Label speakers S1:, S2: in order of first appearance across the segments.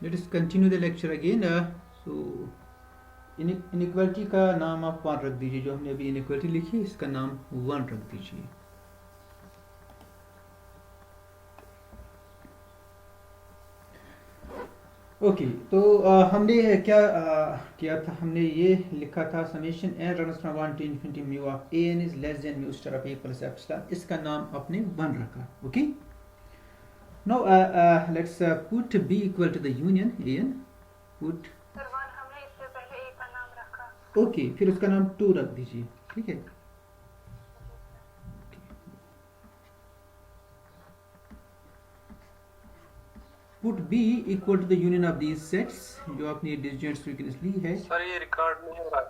S1: Let us continue the lecture again. So inequality का नाम आप 1 रख दीजिए. जो हमने अभी इनइक्वालिटी लिखी है इसका नाम 1 रख दीजिए. ओके तो हमने क्या किया था. हमने ये लिखा था summation n runs from 1 to infinity mu of a n is less than mu star of a plus epsilon. इसका नाम आपने 1 रखा. Okay. Now let's put B equal to the union A n. Put
S2: sir one हमने इससे पहले एक का नाम रखा.
S1: ओके फिर उसका नाम 2 रख दीजिए. ठीक है.
S2: जी sir.
S1: Put B equal to the union of these sets. जो आपने डिस्जॉइंट फ्रीक्वेंसी ली है.
S3: सर ये रिकॉर्ड नहीं हो रहा.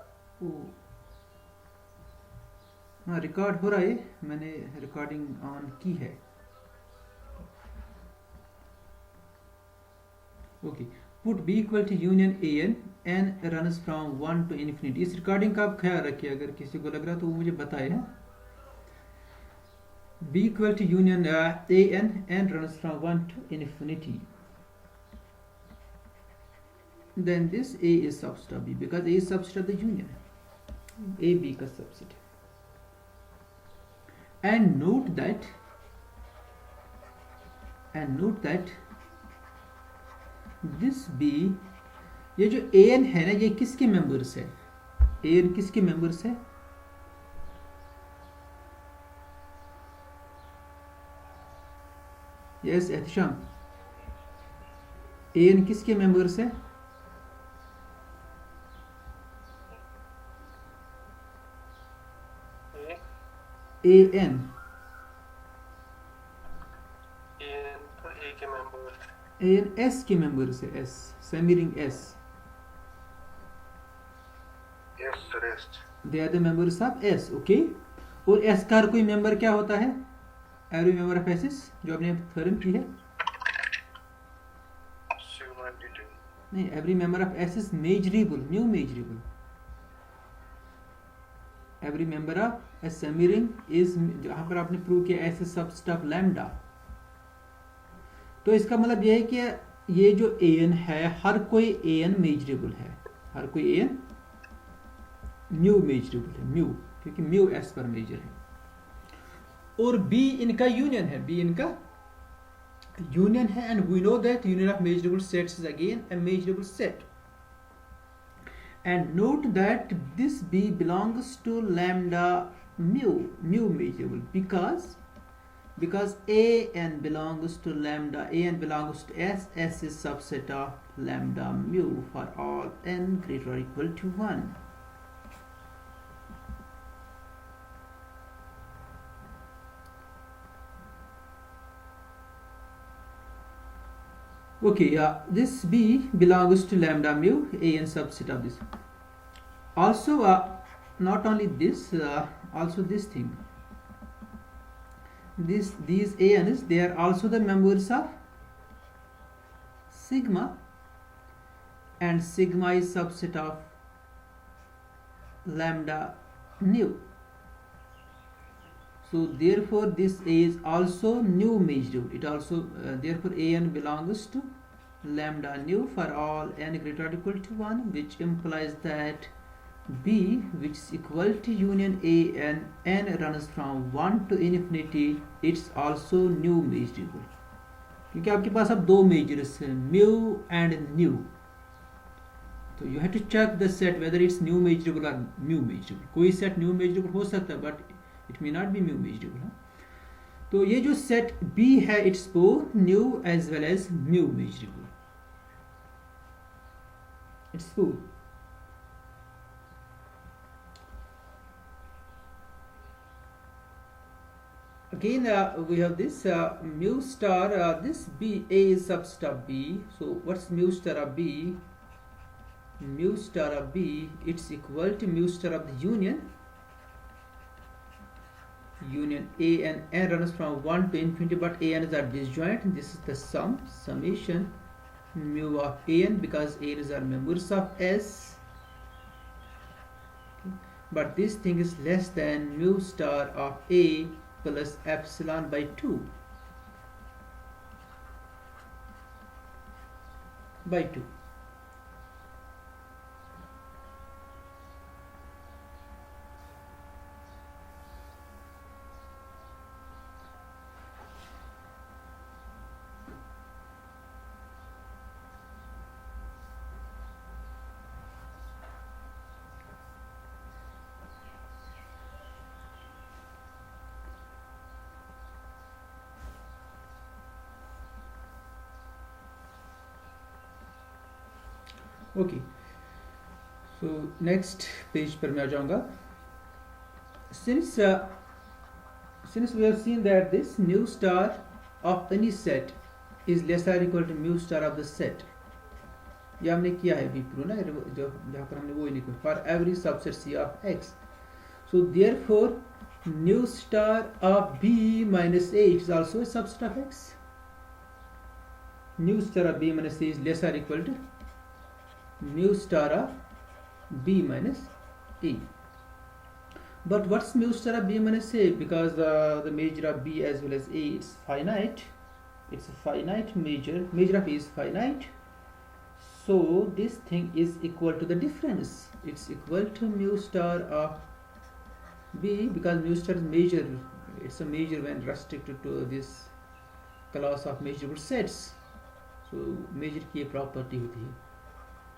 S1: हाँ रिकॉर्ड हो रहा है. मैंने रिकॉर्डिंग ऑन की है. Okay. Put B equal to union A n n runs from 1 to infinity. इस रिकॉर्डिंग का आप ख्याल रखिए. अगर किसी को लग रहा तो वो मुझे बताए. B equal to union A n n runs from 1 to infinity. Then this A is subset of B because A is subset of the union. A B का subset. And note that this B, ये जो A n है ना, ये किसके members है? A n किसके members है? यस एहतिशाम. A n किसके मेंबर्स है? A N.
S3: तो ए के मेंबर.
S1: ए एन एस के मेंबर्स है. S sigma ring S.
S3: Yes sir. Yes.
S1: They are the members of S. Okay. और एस का हर कोई मेंबर क्या होता है? एवरी मेंबर ऑफ एस जो आपने थ्योरम की है. नहीं, every member of S is measurable. Mu measurable. Every member of S sigma ring is, जहां पर आपने प्रूव किया S is subset of lambda. तो इसका मतलब यह है कि ये जो ए एन है, हर कोई ए एन मेजरेबल है. हर कोई ए एन म्यू मेजरेबल है. म्यू, क्योंकि म्यू एस पर मेजर है. और बी इनका यूनियन है. बी इनका यूनियन है. And we know that union of measurable sets is again a measurable set. And note that this B belongs to lambda mu measurable because A n belongs to lambda, A n belongs to S, S is subset of lambda mu for all n greater or equal to 1. Okay, this B belongs to lambda mu, A n subset of this. Also, not only this, also this thing. These A n's, they are also the members of sigma, and sigma is subset of lambda nu. So therefore this A is also nu measurable. It also therefore A n belongs to lambda nu for all n greater or equal to 1, which implies that B, which is equal to union A n, n runs from 1 to infinity, it's also nu measurable. क्योंकि आपके पास अब दो measures हैं, mu and nu. तो you have to check the set whether it's nu measurable और mu measurable. कोई set nu measurable हो सकता है but it may not be mu measurable. तो ये जो सेट बी है, it's both nu as well as mu measurable. It's both. Again we have this mu star, this B, A is subset of B. So what's mu star of B? Mu star of B, it's equal to mu star of the union A and n runs from 1 to infinity, but A n is are disjoint. This is the summation mu of A n, because A n is are members of S. Okay. But this thing is less than mu star of A plus epsilon by 2. by 2. Okay, so next page पर मैं आ जाऊंगा. Since we have seen that this mu star of any set is less or equal to mu star of the set, ये हमने किया है अभी prove ना, जो जहाँ पर हमने वो ही लिखा for every subset C of X. So therefore mu star of B minus A is also a subset of X. Mu star of B minus A is less or equal to mu star of B minus A. But what's mu star of B minus A? Because the measure of B as well as A is finite. It's a finite measure. Measure of A is finite. So this thing is equal to the difference. It's equal to mu star of B, because mu star is measure. It's a measure when restricted to this class of measurable sets. So measure की ये property होती है.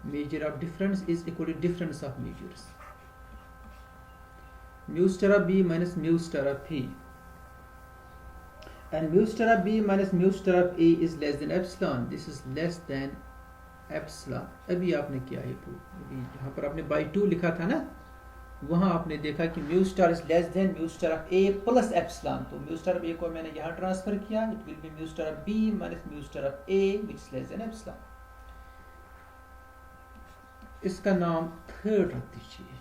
S1: Measure of difference is equal to difference of measures. Mu star of B minus mu star of P, and mu star of B minus mu star of A is less than epsilon. This is less than epsilon. अभी आपने किया है prove. अभी यहाँ पर आपने by 2 लिखा था ना, वहाँ आपने देखा कि mu star is less than mu star of A plus epsilon. तो mu star of A को मैंने यहाँ ट्रांसफर किया. It will be mu star of B minus mu star of A, which is less than epsilon. इसका नाम third रख दीजिए.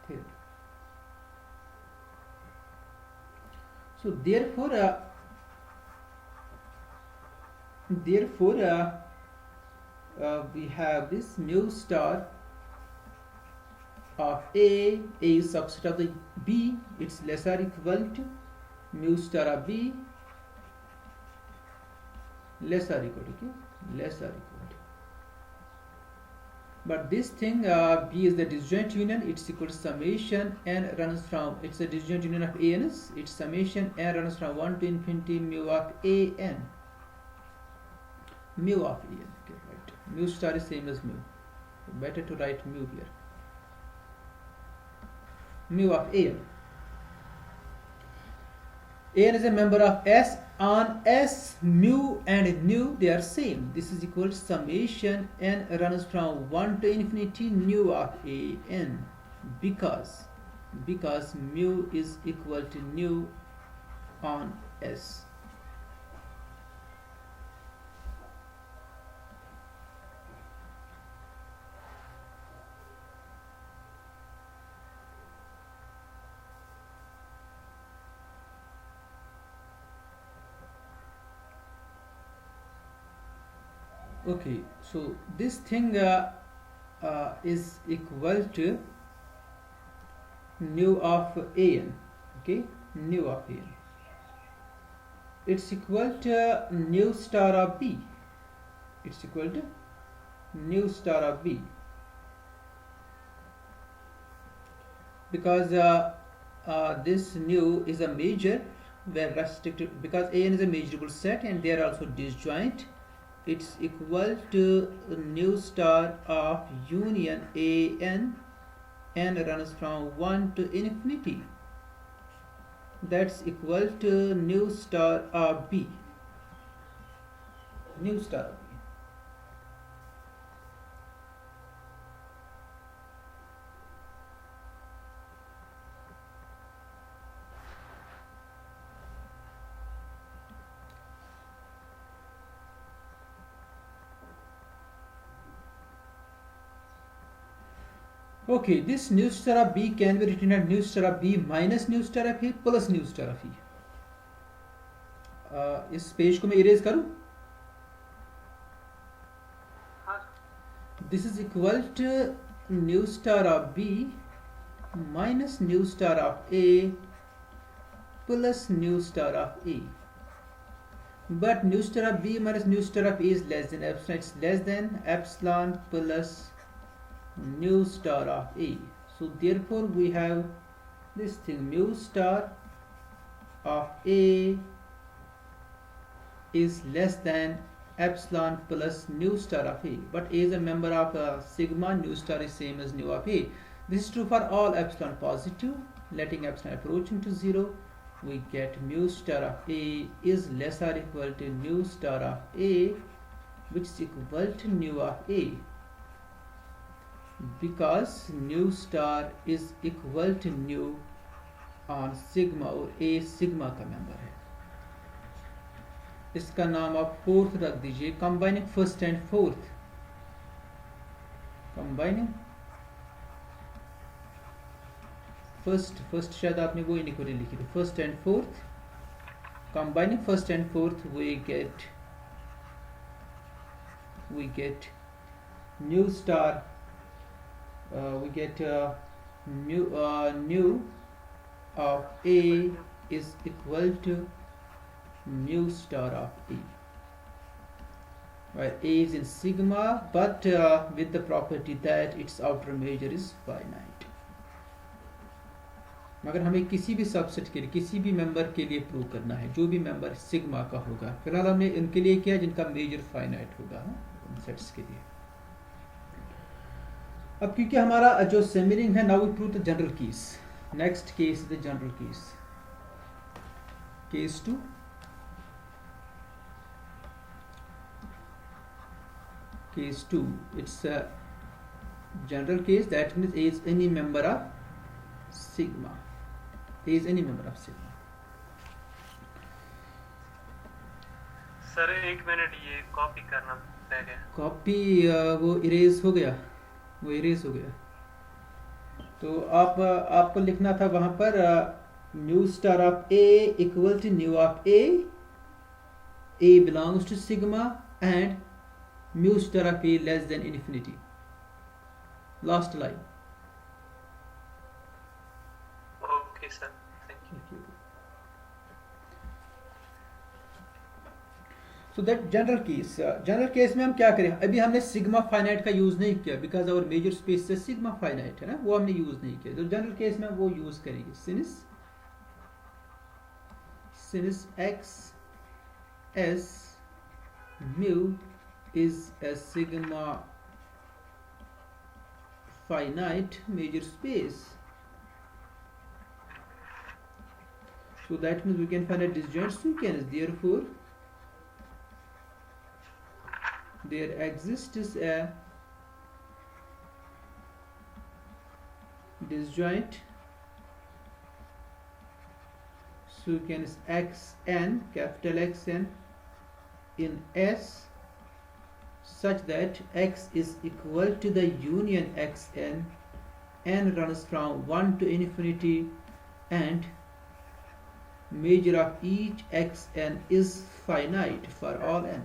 S1: Third. So therefore we have this mu star of A is subset of the B. It's less or equal to mu star of B less or equal to, okay? Less or equal to. But this thing B is the disjoint union. It's equal to summation n runs from, it's a disjoint union of A and S. It's summation n runs from 1 to infinity mu of A n. Mu of A n. Okay, right. Mu star is same as mu. Better to write mu here. Mu of A n. A n is a member of S. On S, mu and nu, they are same. This is equal to summation n runs from 1 to infinity nu of A n, because mu is equal to nu on S. Okay, so this thing is equal to nu of an. Okay, nu of an. It's equal to nu star of B. It's equal to nu star of B, because this nu is a measure where restricted, because an is a measurable set and they are also disjoint. It's equal to nu star of union an, and runs from 1 to infinity. That's equal to nu star of B. Nu star of B. Okay, this nu star of B can be written as nu star of B minus nu star of A plus nu star of E. इस page को मैं erase करूं. This is equal to nu star of B minus nu star of A plus nu star of A. but nu star of b minus nu star of a is less than epsilon. It's less than epsilon plus nu star of a. So therefore we have this thing, mu star of a is less than epsilon plus nu star of a, but a is a member of sigma, nu star is same as nu of a. This is true for all epsilon positive. Letting epsilon approaching to 0, we get mu star of a is less or equal to nu star of a, which is equal to nu of a, because nu star is equal to nu on sigma, और a sigma का member है. इसका नाम आप fourth रख दीजिए. Combining first and fourth, combining first शायद आपने वो इनइक्वालिटी लिखी थी, first and fourth. Combining first and fourth we get nu star, we get nu of a is equal to mu star of a, where a is in sigma, but with the property that its outer measure is finite. मगर हमें किसी भी subset के लिए, किसी भी member के लिए प्रूव करना है, जो भी मेंबर सिग्मा का होगा. फिलहाल हमने इनके लिए किया जिनका मेजर फाइनाइट होगा, उन सेट्स के लिए. अब क्योंकि हमारा जो सेमिरिंग है, now we prove the general case. Next case the general case, case 2. Case 2, it's a general case, that means A is any member of sigma. A is any member of sigma.
S3: Sir एक minute, ये copy करना पड़ेगा.
S1: Copy वो erase हो गया, वो erase हो गया. तो आपको लिखना था वहां पर nu star of A equal to nu of A belongs to sigma and mu star of A less than infinity. Last line.
S3: Okay sir, thank you.
S1: So that general case, general case में हम क्या करें? अभी हमने sigma finite का use नहीं किया, because our major space से सिग्मा फाइनाइट है ना, वो हमने यूज नहीं किया. तो जनरल केस में वो यूज करेंगे. Since x s mu is a sigma finite measure space, so that means we can find a disjoint sequence. Therefore there exists a disjoint sequence xn, capital Xn, in S such that x is equal to the union xn, n runs from 1 to infinity, and measure of each xn is finite for all n.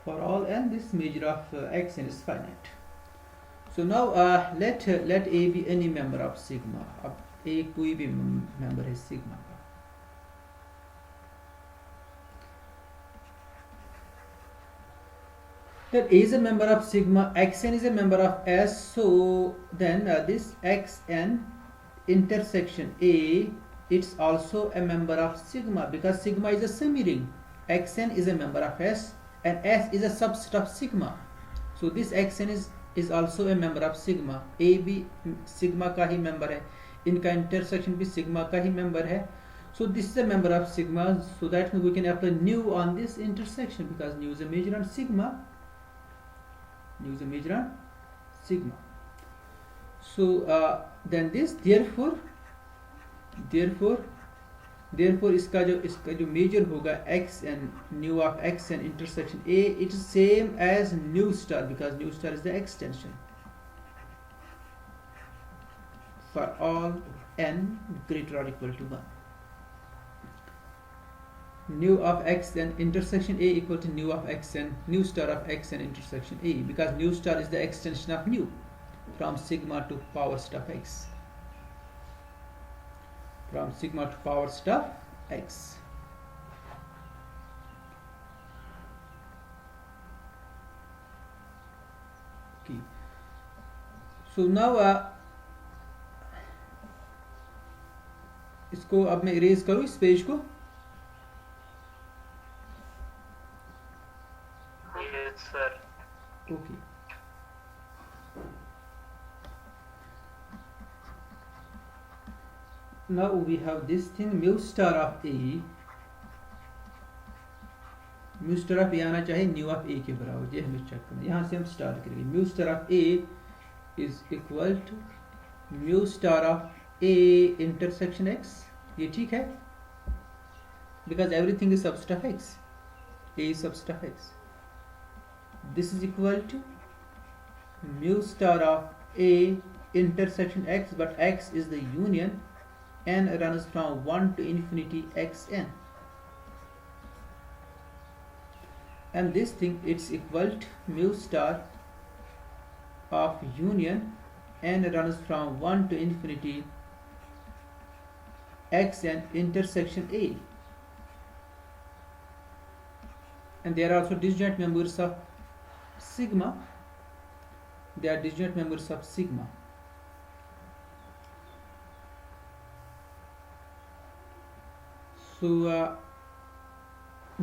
S1: For all n, this measure of xn is finite. So now let A be any member of sigma. अब A कोई भी member है sigma का. That A is a member of sigma, xn is a member of S, so then this xn intersection A, it's also a member of sigma, because sigma is a semi-ring. Xn is a member of S and S is a subset of sigma, so this xn is also a member of sigma. A भी sigma का ही member है, इनका intersection भी sigma का ही member है, so this is a member of sigma, so that we can apply nu on this intersection, because nu is a measure on sigma. Nu is a measure on sigma. So then this therefore इसका जो measure होगा xn, nu of xn intersection A, it is same as nu star, because nu star is the extension for all n greater or equal to 1. Nu of xn intersection A equal to nu of xn, nu star of xn intersection A, because nu star is the extension of nu from sigma to power set of x. from sigma to power star x. Okay. So now इसको अब मैं erase करूं इस page को.
S3: Yes, sir.
S1: Okay. Now we have this thing mu star of a. Mu star of A आना चाहिए new of ए के बराबर. ये हमें चेक करना है. यहाँ से हम स्टार्ट करेंगे. Mu star of A is equal to mu star of A intersection X. ये ठीक है because everything is subset of X. A is subset of X. This is equal to mu star of A intersection X, but X is the union n runs from 1 to infinity xn, and this thing it's equal to mu star of union n runs from 1 to infinity xn intersection a, and they are also disjoint members of sigma. They are disjoint members of sigma. So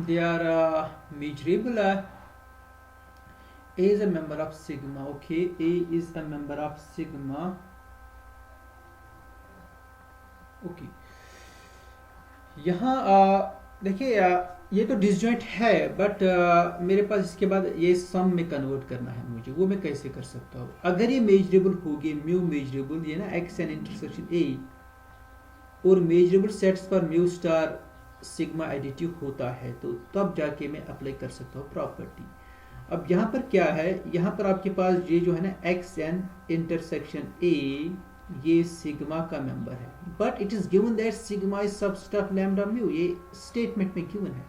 S1: they are measurable. A is a member of sigma. Okay, A is a member of sigma. Okay. यहाँ देखिए ये तो disjoint है, but मेरे पास इसके बाद ये सम में कन्वर्ट करना है मुझे. वो मैं कैसे कर सकता हूँ? अगर ये मेजरेबल होगी, म्यू मेजरेबल, ये ना एक्स एन इंटरसेक्शन ए, और मेजरेबल सेट्स पर म्यू स्टार सिग्मा एडिटिव होता है, तो तब जाके मैं अप्लाई कर सकता हूँ प्रॉपर्टी. अब यहाँ पर क्या है? यहाँ पर आपके पास ये जो है ना एक्स एन इंटरसेक्शन ए, ये सिग्मा का मेंबर है, but it is given that sigma is subset of lambda mu. ये स्टेटमेंट में गिवन है.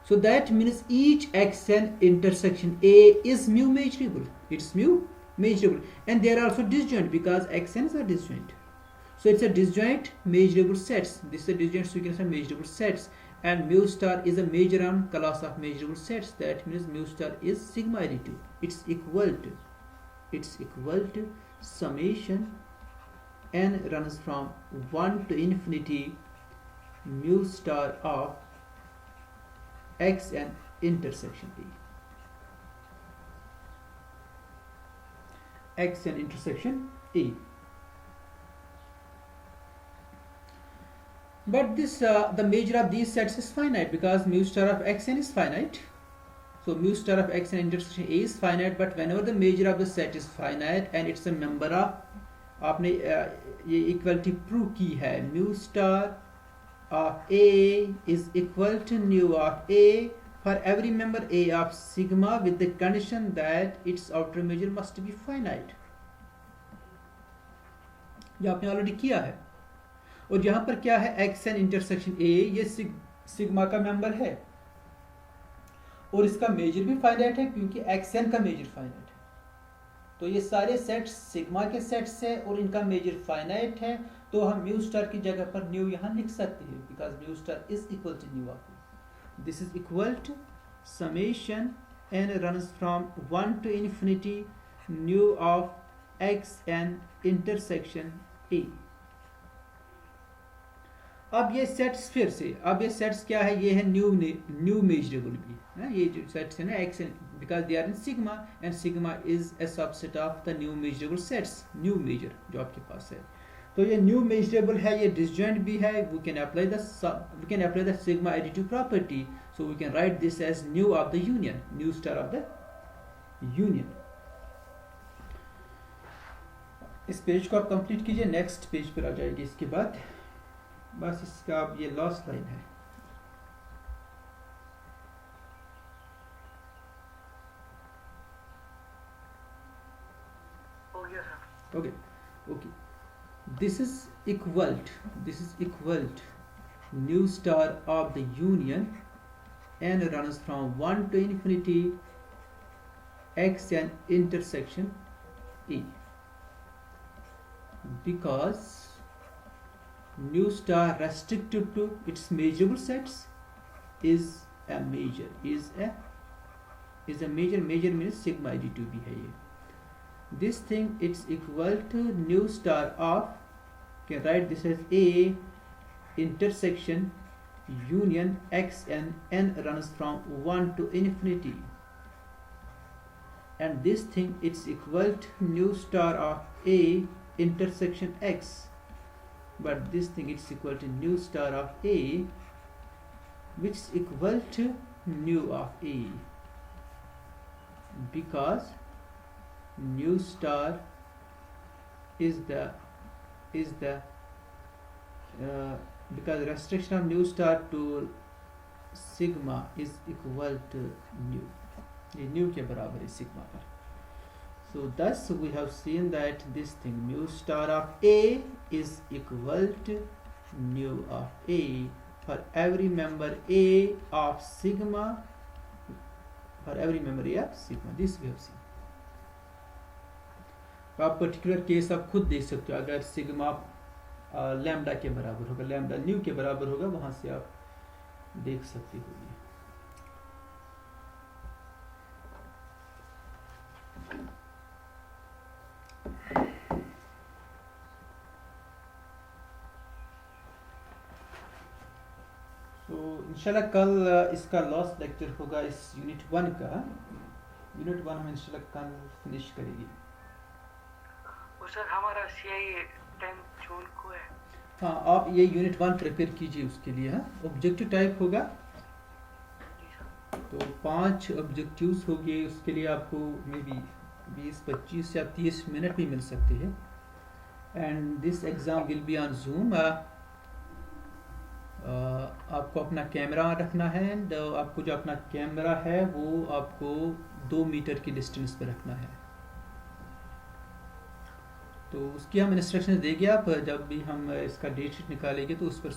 S1: So that means each x N intersection A is mu measurable. It's mu measurable, and they are also disjoint because xn's are disjoint. So it's a disjoint measurable sets. This is a disjoint sequence of measurable sets, and mu star is a major on class of measurable sets. That means mu star is sigma additive. It's equal to summation n runs from 1 to infinity mu star of xn intersection a. xn intersection a. But this the measure of these sets is finite because mu star of xn is finite. So mu star of xn intersection a is finite, but whenever the measure of the set is finite and it's a member of, आपने ये equality prove की है, mu star of a is equal to nu of a for every member a of sigma with the condition that its outer measure must be finite. ये आपने already किया है. और यहाँ पर क्या है? xn इंटरसेक्शन a, ये सिग्मा का मेंबर है और इसका मेजर भी फाइनाइट है क्योंकि xn का मेजर फाइनाइट है. तो ये सारे सेट्स सिग्मा के सेट्स है और इनका मेजर फाइनाइट है, तो हम म्यू स्टार की जगह पर न्यू यहाँ लिख सकते हैं because mu star is equal to nu of A. This is equal to summation n runs from 1 to infinity nu of xn intersection a. अब ये सेट्स फिर से, अब ये सेट्स क्या है? ये है न्यू मेजरेबल भी है. ये जो सेट्स है ना X because they are in sigma and sigma is a subset of the nu measurable sets. Nu measure जो आपके पास है, तो ये न्यू मेजरेबल है, ये डिसजॉइंट भी है. We can apply the sigma additive property, so we can write this as nu of the union, nu star of the union. इस पेज को आप कंप्लीट कीजिए, नेक्स्ट पेज पर आ जाएगी इसके बाद. बस इसका अब ये लास्ट लाइन है.
S3: हो गया sir.
S1: Okay. This is equal to nu star of the union n runs from 1 to infinity xn intersection a, because new star restricted to its measurable sets is a major. Is a major means sigma d2b है ये. This thing it's equal to new star of, can write this as a intersection union x and n runs from 1 to infinity, and this thing it's equal to new star of a intersection x, but this thing it's equal to new star of a which is equal to nu of a, because nu star is the because restriction of nu star to sigma is equal to nu, ये nu के बराबर है sigma पर. So thus we have seen that this thing nu star of a is equal to nu of a for every member a of sigma, for every member a of sigma. This we have seen. आप particular case आप खुद देख सकते हो. अगर sigma lambda के बराबर होगा, लैम्डा न्यू के बराबर होगा, वहां से आप देख सकते हो. तो इंशाल्लाह कल इसका लास्ट लेक्चर होगा इस यूनिट 1 का. यूनिट 1 हम इंशाल्लाह कल फिनिश करेंगे.
S3: सर हमारा सीआई 10 जून को है.
S1: हाँ, आप ये यूनिट 1 प्रिपेयर कीजिए उसके लिए. हाँ, ऑब्जेक्टिव टाइप होगा तो 5 ऑब्जेक्टिव्स होंगे. उसके लिए आपको मे बी 20-25 या 30 मिनट भी मिल सकते हैं. And this exam will be on zoom. आपको अपना कैमरा रखना है, एंड आपको जो अपना कैमरा है वो आपको 2 मीटर की डिस्टेंस पर रखना है. तो उसकी हम इंस्ट्रक्शंस देंगे. आप जब भी हम इसका डेट शीट निकालेंगे तो उस पर